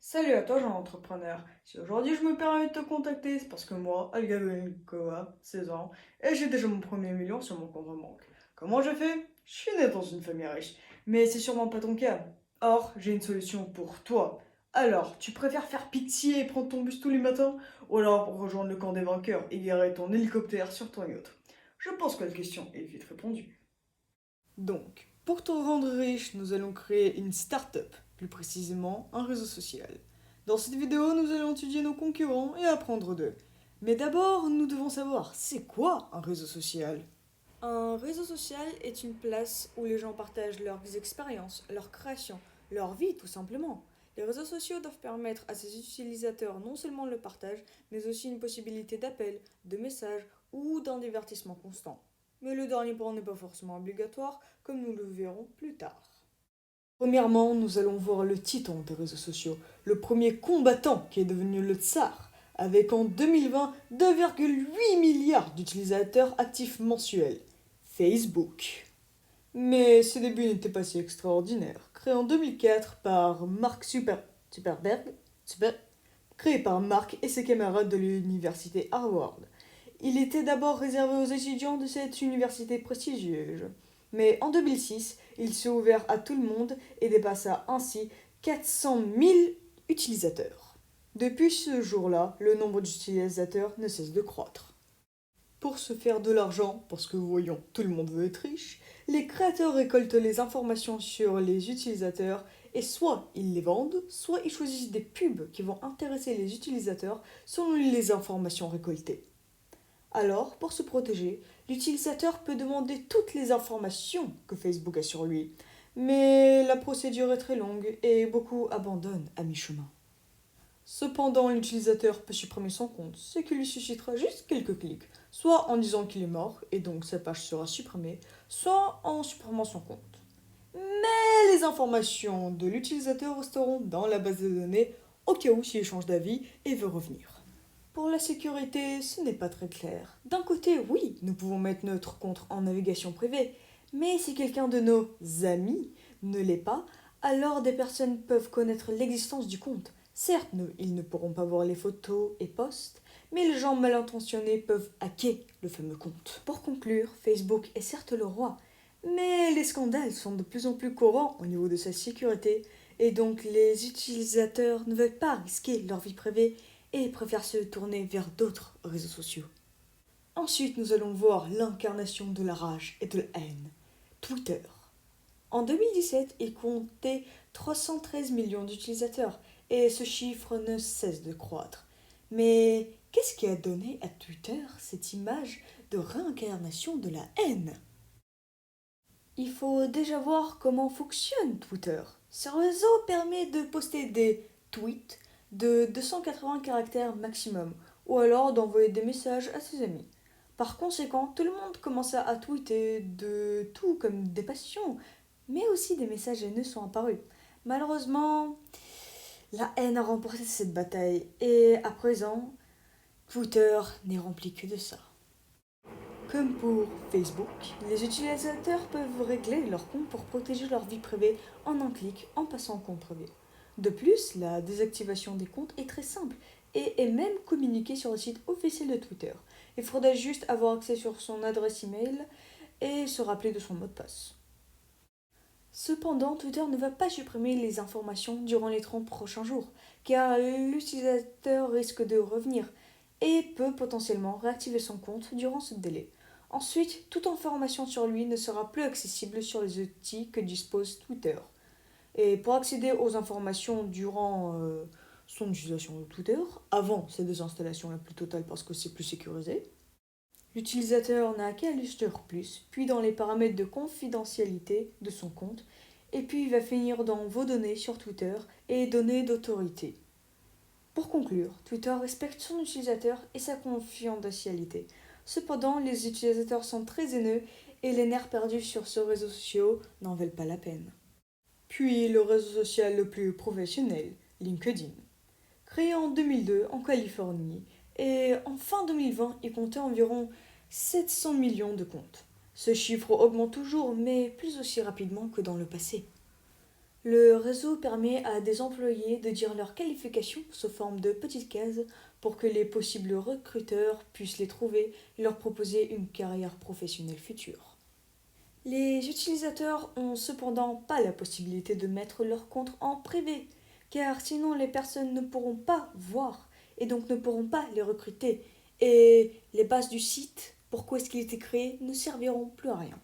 Salut à toi, jeune entrepreneur. Si aujourd'hui je me permets de te contacter, c'est parce que moi, Alga Benkova, 16 ans, et j'ai déjà mon premier million sur mon compte en banque. Comment je fais? Je suis né dans une famille riche, mais c'est sûrement pas ton cas. Or, j'ai une solution pour toi. Alors, tu préfères faire pitié et prendre ton bus tous les matins, ou alors rejoindre le camp des vainqueurs et garer ton hélicoptère sur ton yacht? Je pense que la question est vite répondue. Donc, pour te rendre riche, nous allons créer une start-up, plus précisément un réseau social. Dans cette vidéo, nous allons étudier nos concurrents et apprendre d'eux. Mais d'abord, nous devons savoir, c'est quoi un réseau social? Un réseau social est une place où les gens partagent leurs expériences, leurs créations, leur vie tout simplement. Les réseaux sociaux doivent permettre à ses utilisateurs non seulement le partage, mais aussi une possibilité d'appel, de messages ou d'un divertissement constant. Mais le dernier point n'est pas forcément obligatoire, comme nous le verrons plus tard. Premièrement, nous allons voir le titan des réseaux sociaux, le premier combattant qui est devenu le tsar, avec en 2020 2,8 milliards d'utilisateurs actifs mensuels. Facebook. Mais ses débuts n'étaient pas si extraordinaires. Créé en 2004 par Zuckerberg, Super- créé par Mark et ses camarades de l'université Harvard. Il était d'abord réservé aux étudiants de cette université prestigieuse. Mais en 2006, il s'est ouvert à tout le monde et dépassa ainsi 400 000 utilisateurs. Depuis ce jour-là, le nombre d'utilisateurs ne cesse de croître. Pour se faire de l'argent, parce que voyons, tout le monde veut être riche, les créateurs récoltent les informations sur les utilisateurs et soit ils les vendent, soit ils choisissent des pubs qui vont intéresser les utilisateurs selon les informations récoltées. Alors, pour se protéger, l'utilisateur peut demander toutes les informations que Facebook a sur lui. Mais la procédure est très longue et beaucoup abandonnent à mi-chemin. Cependant, l'utilisateur peut supprimer son compte, ce qui lui suscitera juste quelques clics, soit en disant qu'il est mort et donc sa page sera supprimée, soit en supprimant son compte. Mais les informations de l'utilisateur resteront dans la base de données au cas où s'il change d'avis et veut revenir. Pour la sécurité, ce n'est pas très clair. D'un côté, oui, nous pouvons mettre notre compte en navigation privée, mais si quelqu'un de nos amis ne l'est pas, alors des personnes peuvent connaître l'existence du compte. Certes, ils ne pourront pas voir les photos et posts, mais les gens mal intentionnés peuvent hacker le fameux compte. Pour conclure, Facebook est certes le roi, mais les scandales sont de plus en plus courants au niveau de sa sécurité, et donc les utilisateurs ne veulent pas risquer leur vie privée et préfèrent se tourner vers d'autres réseaux sociaux. Ensuite, nous allons voir l'incarnation de la rage et de la haine, Twitter. En 2017, il comptait 313 millions d'utilisateurs et ce chiffre ne cesse de croître. Mais qu'est-ce qui a donné à Twitter cette image de réincarnation de la haine? Il faut déjà voir comment fonctionne Twitter. Ce réseau permet de poster des tweets de 280 caractères maximum, ou alors d'envoyer des messages à ses amis. Par conséquent, tout le monde commença à tweeter de tout comme des passions, mais aussi des messages haineux sont apparus. Malheureusement, la haine a remporté cette bataille, et à présent, Twitter n'est rempli que de ça. Comme pour Facebook, les utilisateurs peuvent régler leur compte pour protéger leur vie privée en un clic en passant en compte privé. De plus, la désactivation des comptes est très simple et est même communiquée sur le site officiel de Twitter. Il faudra juste avoir accès sur son adresse email et se rappeler de son mot de passe. Cependant, Twitter ne va pas supprimer les informations durant les 30 prochains jours, car l'utilisateur risque de revenir et peut potentiellement réactiver son compte durant ce délai. Ensuite, toute information sur lui ne sera plus accessible sur les outils que dispose Twitter. Et pour accéder aux informations durant son utilisation de Twitter, avant sa désinstallation la plus totale parce que c'est plus sécurisé, l'utilisateur n'a qu'à aller sur plus, puis dans les paramètres de confidentialité de son compte, et puis il va finir dans vos données sur Twitter et données d'autorité. Pour conclure, Twitter respecte son utilisateur et sa confidentialité. Cependant, les utilisateurs sont très haineux et les nerfs perdus sur ce réseau social n'en valent pas la peine. Puis le réseau social le plus professionnel, LinkedIn. Créé en 2002 en Californie et en fin 2020, il comptait environ 700 millions de comptes. Ce chiffre augmente toujours, mais plus aussi rapidement que dans le passé. Le réseau permet à des employés de dire leurs qualifications sous forme de petites cases pour que les possibles recruteurs puissent les trouver et leur proposer une carrière professionnelle future. Les utilisateurs ont cependant pas la possibilité de mettre leur compte en privé, car sinon les personnes ne pourront pas voir et donc ne pourront pas les recruter. Et les bases du site, pourquoi est-ce qu'il a été créé, ne serviront plus à rien.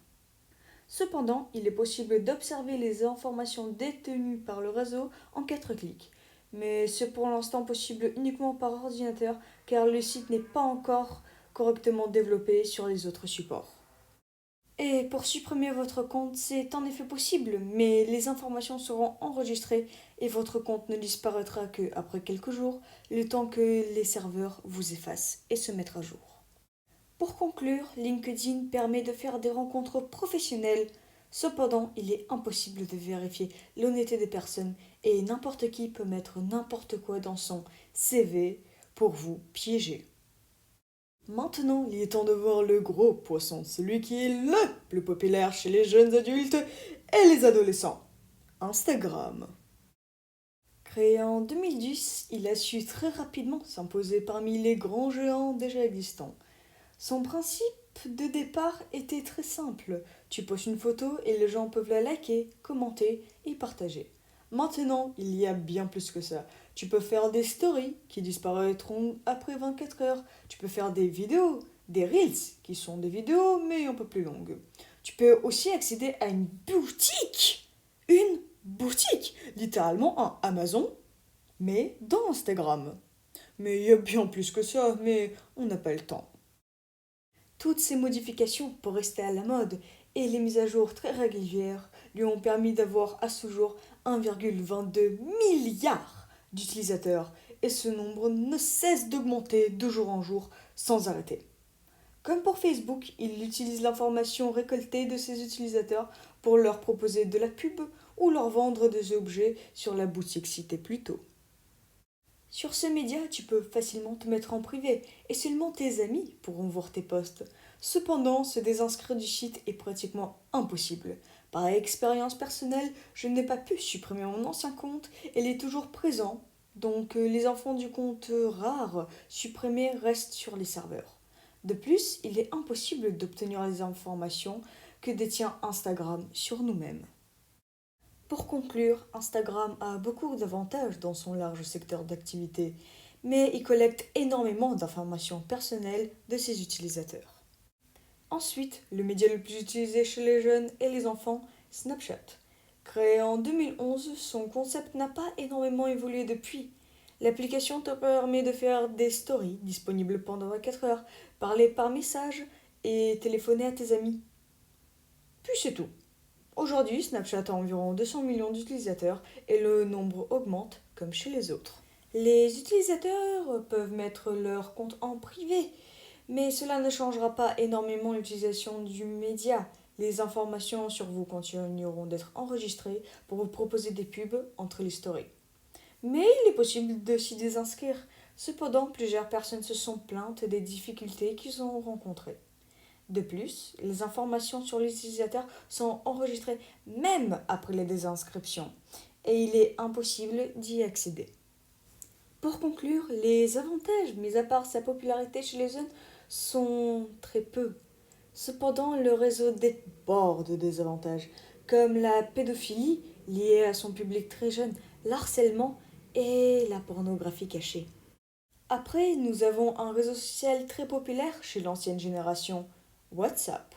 Cependant, il est possible d'observer les informations détenues par le réseau en 4 clics. Mais c'est pour l'instant possible uniquement par ordinateur car le site n'est pas encore correctement développé sur les autres supports. Et pour supprimer votre compte, c'est en effet possible, mais les informations seront enregistrées et votre compte ne disparaîtra que après quelques jours, le temps que les serveurs vous effacent et se mettent à jour. Pour conclure, LinkedIn permet de faire des rencontres professionnelles. Cependant, il est impossible de vérifier l'honnêteté des personnes et n'importe qui peut mettre n'importe quoi dans son CV pour vous piéger. Maintenant, il est temps de voir le gros poisson, celui qui est le plus populaire chez les jeunes adultes et les adolescents. Instagram. Créé en 2010, il a su très rapidement s'imposer parmi les grands géants déjà existants. Son principe de départ était très simple. Tu postes une photo et les gens peuvent la liker, commenter et partager. Maintenant, il y a bien plus que ça. Tu peux faire des stories qui disparaîtront après 24 heures. Tu peux faire des vidéos, des reels qui sont des vidéos mais un peu plus longues. Tu peux aussi accéder à une boutique. Une boutique, littéralement un Amazon, mais dans Instagram. Mais il y a bien plus que ça, mais on n'a pas le temps. Toutes ces modifications pour rester à la mode et les mises à jour très régulières lui ont permis d'avoir à ce jour 1,22 milliard d'utilisateurs et ce nombre ne cesse d'augmenter de jour en jour sans arrêter. Comme pour Facebook, il utilise l'information récoltée de ses utilisateurs pour leur proposer de la pub ou leur vendre des objets sur la boutique citée plus tôt. Sur ce média, tu peux facilement te mettre en privé et seulement tes amis pourront voir tes posts. Cependant, se désinscrire du site est pratiquement impossible. Par expérience personnelle, je n'ai pas pu supprimer mon ancien compte et il est toujours présent. Donc les enfants du compte rare supprimés restent sur les serveurs. De plus, il est impossible d'obtenir les informations que détient Instagram sur nous-mêmes. Pour conclure, Instagram a beaucoup d'avantages dans son large secteur d'activité, mais il collecte énormément d'informations personnelles de ses utilisateurs. Ensuite, le média le plus utilisé chez les jeunes et les enfants, Snapchat. Créé en 2011, son concept n'a pas énormément évolué depuis. L'application te permet de faire des stories disponibles pendant 24 heures, parler par message et téléphoner à tes amis. Puis c'est tout. Aujourd'hui, Snapchat a environ 200 millions d'utilisateurs et le nombre augmente comme chez les autres. Les utilisateurs peuvent mettre leur compte en privé, mais cela ne changera pas énormément l'utilisation du média. Les informations sur vous continueront d'être enregistrées pour vous proposer des pubs entre les stories. Mais il est possible de s'y désinscrire. Cependant, plusieurs personnes se sont plaintes des difficultés qu'ils ont rencontrées. De plus, les informations sur l'utilisateur sont enregistrées même après la désinscription et il est impossible d'y accéder. Pour conclure, les avantages, mis à part sa popularité chez les jeunes, sont très peu. Cependant, le réseau déborde de désavantages, comme la pédophilie liée à son public très jeune, l'harcèlement et la pornographie cachée. Après, nous avons un réseau social très populaire chez l'ancienne génération, WhatsApp.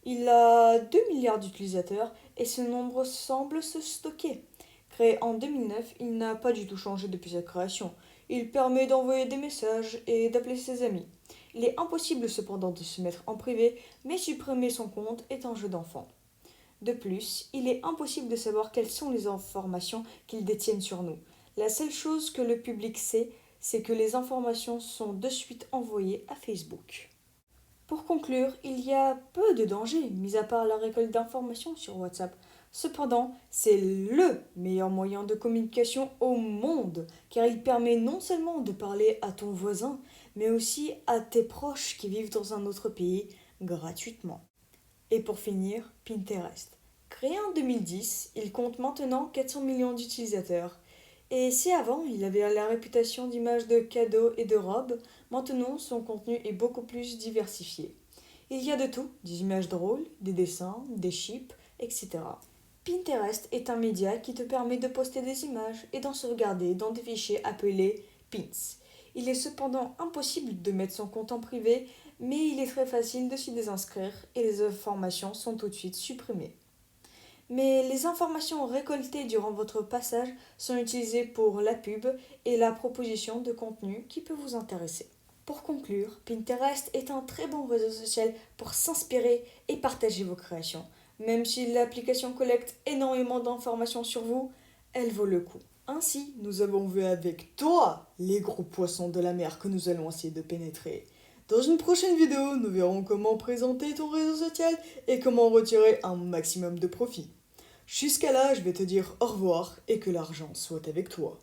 Il a 2 milliards d'utilisateurs et ce nombre semble se stocker. Créé en 2009, il n'a pas du tout changé depuis sa création. Il permet d'envoyer des messages et d'appeler ses amis. Il est impossible cependant de se mettre en privé, mais supprimer son compte est un jeu d'enfant. De plus, il est impossible de savoir quelles sont les informations qu'ils détiennent sur nous. La seule chose que le public sait, c'est que les informations sont de suite envoyées à Facebook. Pour conclure, il y a peu de dangers, mis à part la récolte d'informations sur WhatsApp. Cependant, c'est le meilleur moyen de communication au monde, car il permet non seulement de parler à ton voisin, mais aussi à tes proches qui vivent dans un autre pays gratuitement. Et pour finir, Pinterest. Créé en 2010, il compte maintenant 400 millions d'utilisateurs. Et si avant il avait la réputation d'image de cadeaux et de robes, maintenant son contenu est beaucoup plus diversifié. Il y a de tout, des images drôles, des dessins, des chips, etc. Pinterest est un média qui te permet de poster des images et d'en sauvegarder dans des fichiers appelés pins. Il est cependant impossible de mettre son compte en privé, mais il est très facile de s'y désinscrire et les informations sont tout de suite supprimées. Mais les informations récoltées durant votre passage sont utilisées pour la pub et la proposition de contenu qui peut vous intéresser. Pour conclure, Pinterest est un très bon réseau social pour s'inspirer et partager vos créations. Même si l'application collecte énormément d'informations sur vous, elle vaut le coup. Ainsi, nous avons vu avec toi les gros poissons de la mer que nous allons essayer de pénétrer. Dans une prochaine vidéo, nous verrons comment présenter ton réseau social et comment retirer un maximum de profit. Jusqu'à là, je vais te dire au revoir et que l'argent soit avec toi.